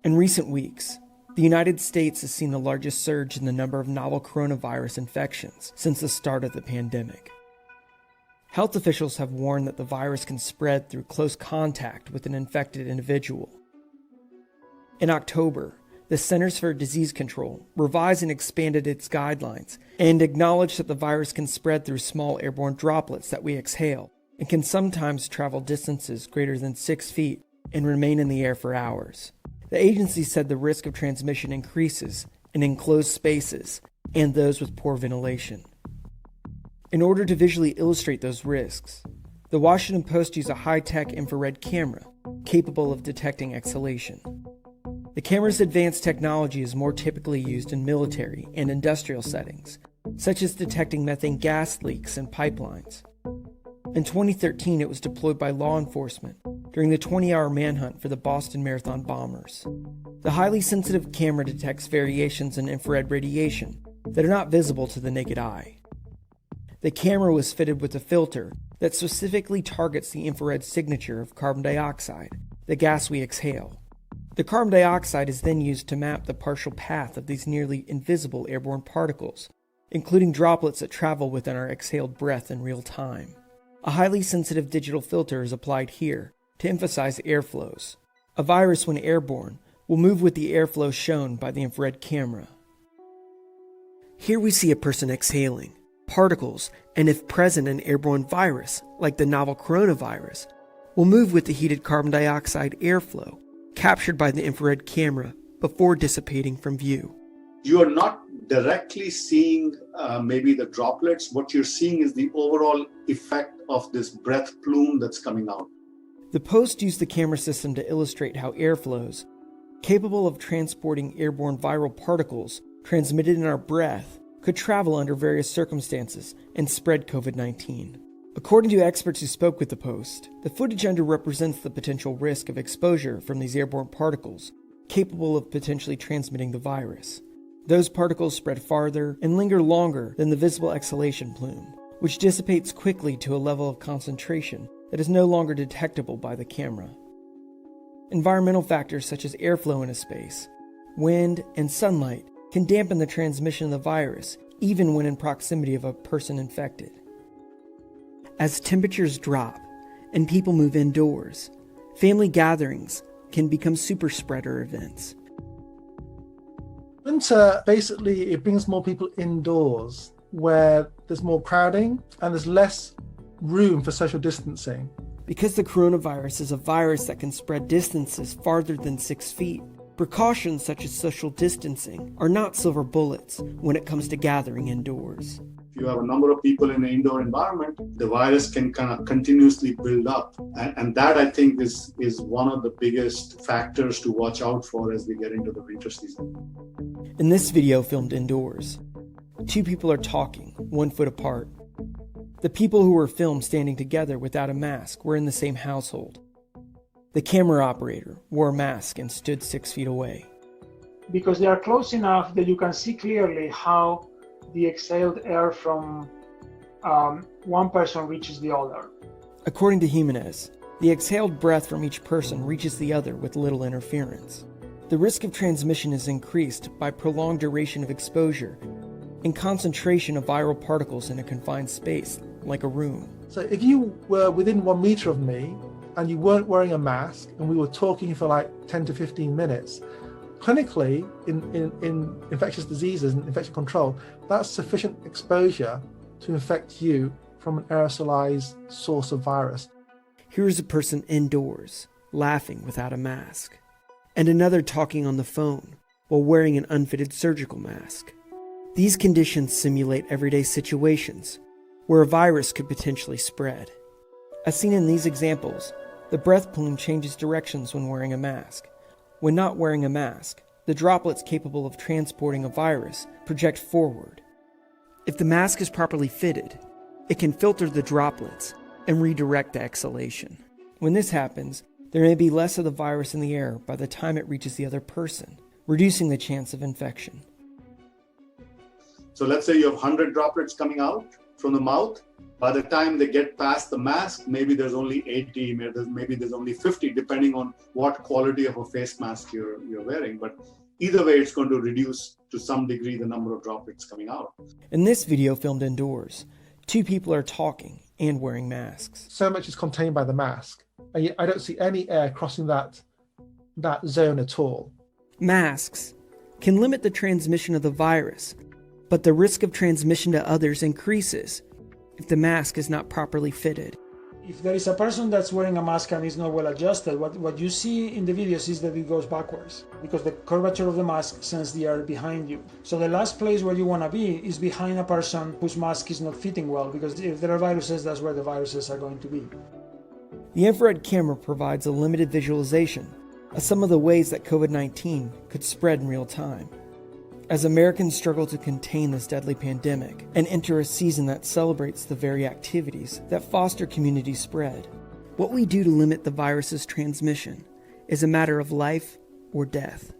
In recent weeks, the United States has seen the largest surge in the number of novel coronavirus infections since the start of the pandemic. Health officials have warned that the virus can spread through close contact with an infected individual. In October, the Centers for Disease Control revised and expanded its guidelines and acknowledged that the virus can spread through small airborne droplets that we exhale and can sometimes travel distances greater than 6 feet and remain in the air for hours. The agency said the risk of transmission increases in enclosed spaces and those with poor ventilation. In order to visually illustrate those risks, the Washington Post used a high-tech infrared camera capable of detecting exhalation. The camera's advanced technology is more typically used in military and industrial settings, such as detecting methane gas leaks in pipelines. In 2013, it was deployed by law enforcement during the 20-hour manhunt for the Boston Marathon bombers. The highly sensitive camera detects variations in infrared radiation that are not visible to the naked eye. The camera was fitted with a filter that specifically targets the infrared signature of carbon dioxide, the gas we exhale. The carbon dioxide is then used to map the partial path of these nearly invisible airborne particles, including droplets that travel within our exhaled breath in real time. A highly sensitive digital filter is applied here to emphasize airflows. A virus, when airborne, will move with the airflow shown by the infrared camera. Here we see a person exhaling. Particles, and if present an airborne virus, like the novel coronavirus, will move with the heated carbon dioxide airflow captured by the infrared camera before dissipating from view. You are not directly seeing maybe the droplets. What you're seeing is the overall effect of this breath plume that's coming out. The Post used the camera system to illustrate how airflows, capable of transporting airborne viral particles transmitted in our breath, could travel under various circumstances and spread COVID-19. According to experts who spoke with the Post, the footage underrepresents the potential risk of exposure from these airborne particles, capable of potentially transmitting the virus. Those particles spread farther and linger longer than the visible exhalation plume, which dissipates quickly to a level of concentration that is no longer detectable by the camera. Environmental factors such as airflow in a space, wind, and sunlight can dampen the transmission of the virus, even when in proximity of a person infected. As temperatures drop and people move indoors, family gatherings can become super spreader events. Winter, basically, it brings more people indoors where there's more crowding and there's less room for social distancing. Because the coronavirus is a virus that can spread distances farther than 6 feet, precautions such as social distancing are not silver bullets when it comes to gathering indoors. If you have a number of people in an indoor environment, the virus can kind of continuously build up. And that, I think, is one of the biggest factors to watch out for as we get into the winter season. In this video filmed indoors, 2 people are talking, 1 foot apart. The people who were filmed standing together without a mask were in the same household. The camera operator wore a mask and stood 6 feet away. Because they are close enough that you can see clearly how the exhaled air from one person reaches the other. According to Jimenez, the exhaled breath from each person reaches the other with little interference. The risk of transmission is increased by prolonged duration of exposure and concentration of viral particles in a confined space, like a room. So if you were within 1 meter of me and you weren't wearing a mask and we were talking for like 10 to 15 minutes, clinically in infectious diseases and infection control, that's sufficient exposure to infect you from an aerosolized source of virus. Here's a person indoors, laughing without a mask, and another talking on the phone while wearing an unfitted surgical mask. These conditions simulate everyday situations where a virus could potentially spread. As seen in these examples, the breath plume changes directions when wearing a mask. When not wearing a mask, the droplets capable of transporting a virus project forward. If the mask is properly fitted, it can filter the droplets and redirect the exhalation. When this happens, there may be less of the virus in the air by the time it reaches the other person, reducing the chance of infection. So let's say you have 100 droplets coming out. from the mouth. By the time they get past the mask, maybe there's only 80, maybe there's only 50, depending on what quality of a face mask you're wearing. But either way, it's going to reduce to some degree the number of droplets coming out. In this video filmed indoors, two people are talking and wearing masks. So much is contained by the mask, and yet I don't see any air crossing that zone at all. Masks can limit the transmission of the virus, but the risk of transmission to others increases if the mask is not properly fitted. If there is a person that's wearing a mask and is not well adjusted, what you see in the videos is that it goes backwards because the curvature of the mask sends the air behind you. So the last place where you want to be is behind a person whose mask is not fitting well, because if there are viruses, that's where the viruses are going to be. The infrared camera provides a limited visualization of some of the ways that COVID-19 could spread in real time. As Americans struggle to contain this deadly pandemic and enter a season that celebrates the very activities that foster community spread, what we do to limit the virus's transmission is a matter of life or death.